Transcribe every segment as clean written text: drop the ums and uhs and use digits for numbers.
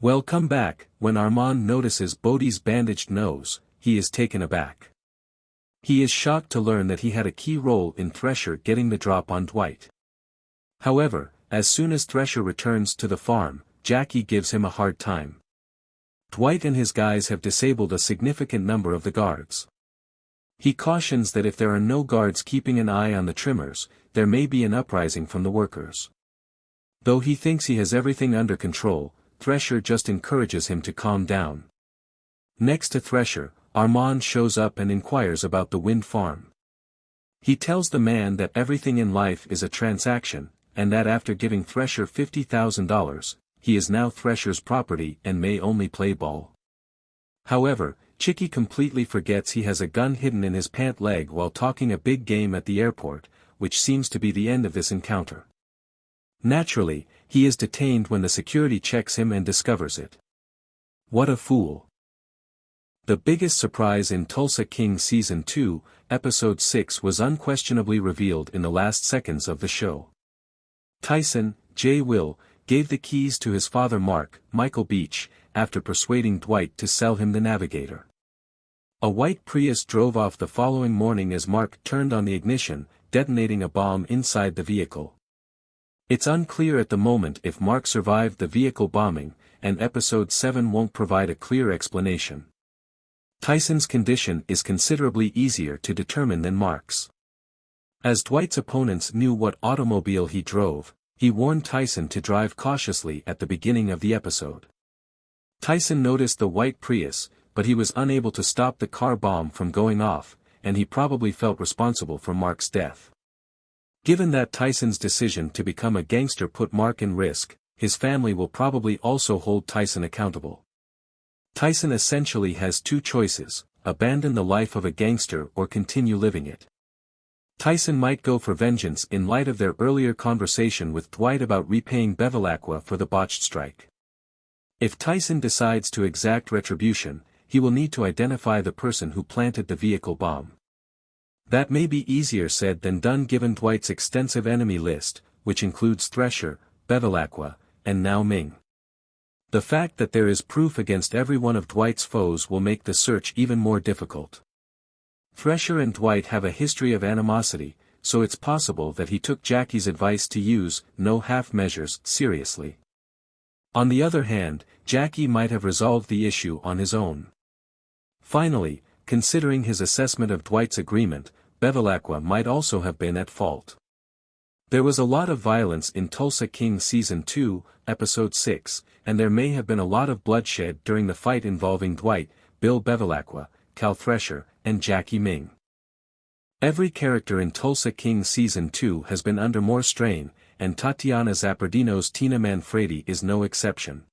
Come back. When Armand notices Bodhi's bandaged nose, he is taken aback. He is shocked to learn that he had a key role in Thresher getting the drop on Dwight. However, as soon as Thresher returns to the farm, Jackie gives him a hard time. Dwight and his guys have disabled a significant number of the guards. He cautions that if there are no guards keeping an eye on the trimmers, there may be an uprising from the workers. Though he thinks he has everything under control, Thresher just encourages him to calm down. Next to Thresher, Armand shows up and inquires about the wind farm. He tells the man that everything in life is a transaction, and that after giving Thresher $50,000, he is now Thresher's property and may only play ball. However, Chicky completely forgets he has a gun hidden in his pant leg while talking a big game at the airport, which seems to be the end of this encounter. Naturally, he is detained when the security checks him and discovers it. What a fool. The biggest surprise in Tulsa King Season 2, Episode 6 was unquestionably revealed in the last seconds of the show. Tyson, J. Will, gave the keys to his father Michael Beach, after persuading Dwight to sell him the Navigator. A white Prius drove off the following morning as Mark turned on the ignition, detonating a bomb inside the vehicle. It's unclear at the moment if Mark survived the vehicle bombing, and Episode 7 won't provide a clear explanation. Tyson's condition is considerably easier to determine than Mark's. As Dwight's opponents knew what automobile he drove, he warned Tyson to drive cautiously at the beginning of the episode. Tyson noticed the white Prius, but he was unable to stop the car bomb from going off, and he probably felt responsible for Mark's death. Given that Tyson's decision to become a gangster put Mark in risk, his family will probably also hold Tyson accountable. Tyson essentially has two choices: abandon the life of a gangster or continue living it. Tyson might go for vengeance in light of their earlier conversation with Dwight about repaying Bevilacqua for the botched strike. If Tyson decides to exact retribution, he will need to identify the person who planted the vehicle bomb. That may be easier said than done given Dwight's extensive enemy list, which includes Thresher, Bevilacqua, and now Ming. The fact that there is proof against every one of Dwight's foes will make the search even more difficult. Thresher and Dwight have a history of animosity, so it's possible that he took Jackie's advice to use no half measures seriously. On the other hand, Jackie might have resolved the issue on his own. Finally, considering his assessment of Dwight's agreement, Bevilacqua might also have been at fault. There was a lot of violence in Tulsa King Season 2, Episode 6, and there may have been a lot of bloodshed during the fight involving Dwight, Bill Bevilacqua, Cal Thresher, and Jackie Ming. Every character in Tulsa King Season 2 has been under more strain, and Tatiana Zappardino's Tina Manfredi is no exception.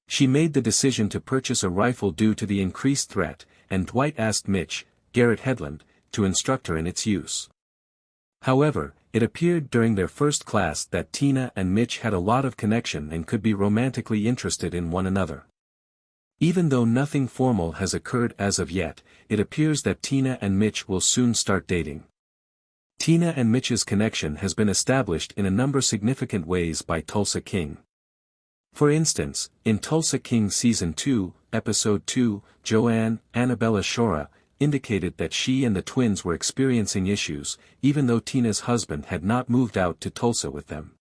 She made the decision to purchase a rifle due to the increased threat, and Dwight asked Mitch, Garrett Hedlund, to instruct her in its use. However, it appeared during their first class that Tina and Mitch had a lot of connection and could be romantically interested in one another. Even though nothing formal has occurred as of yet, it appears that Tina and Mitch will soon start dating. Tina and Mitch's connection has been established in a number of significant ways by Tulsa King. For instance, in Tulsa King Season 2, Episode 2, Joanne, Annabella Shora, indicated that she and the twins were experiencing issues, even though Tina's husband had not moved out to Tulsa with them.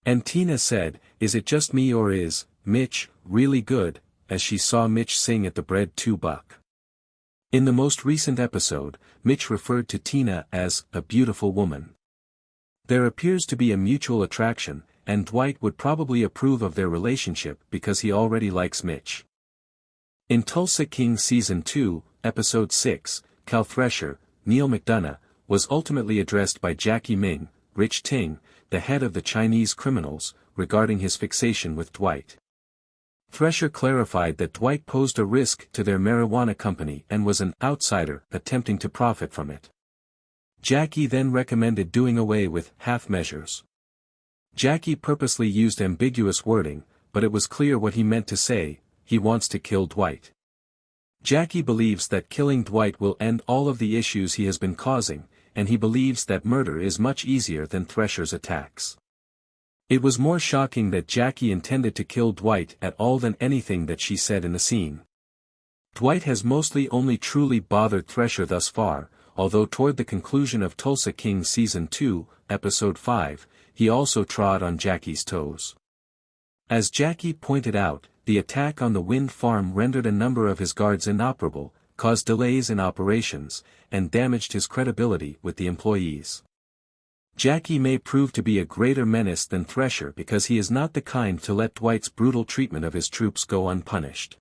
And Tina said, "Is it just me or is Mitch really good?" as she saw Mitch sing at the Bread 2 Buck. In the most recent episode, Mitch referred to Tina as a beautiful woman. There appears to be a mutual attraction, and Dwight would probably approve of their relationship because he already likes Mitch. In Tulsa King Season 2, Episode 6, Cal Thresher, Neil McDonough, was ultimately addressed by Jackie Ming, Rich Ting, the head of the Chinese criminals, regarding his fixation with Dwight. Thresher clarified that Dwight posed a risk to their marijuana company and was an outsider attempting to profit from it. Jackie then recommended doing away with half measures. Jackie purposely used ambiguous wording, but it was clear what he meant to say: he wants to kill Dwight. Jackie believes that killing Dwight will end all of the issues he has been causing, and he believes that murder is much easier than Thresher's attacks. It was more shocking that Jackie intended to kill Dwight at all than anything that she said in the scene. Dwight has mostly only truly bothered Thresher thus far, although toward the conclusion of Tulsa King Season 2, Episode 5, he also trod on Jackie's toes. As Jackie pointed out, the attack on the wind farm rendered a number of his guards inoperable, caused delays in operations, and damaged his credibility with the employees. Jackie may prove to be a greater menace than Thresher because he is not the kind to let Dwight's brutal treatment of his troops go unpunished.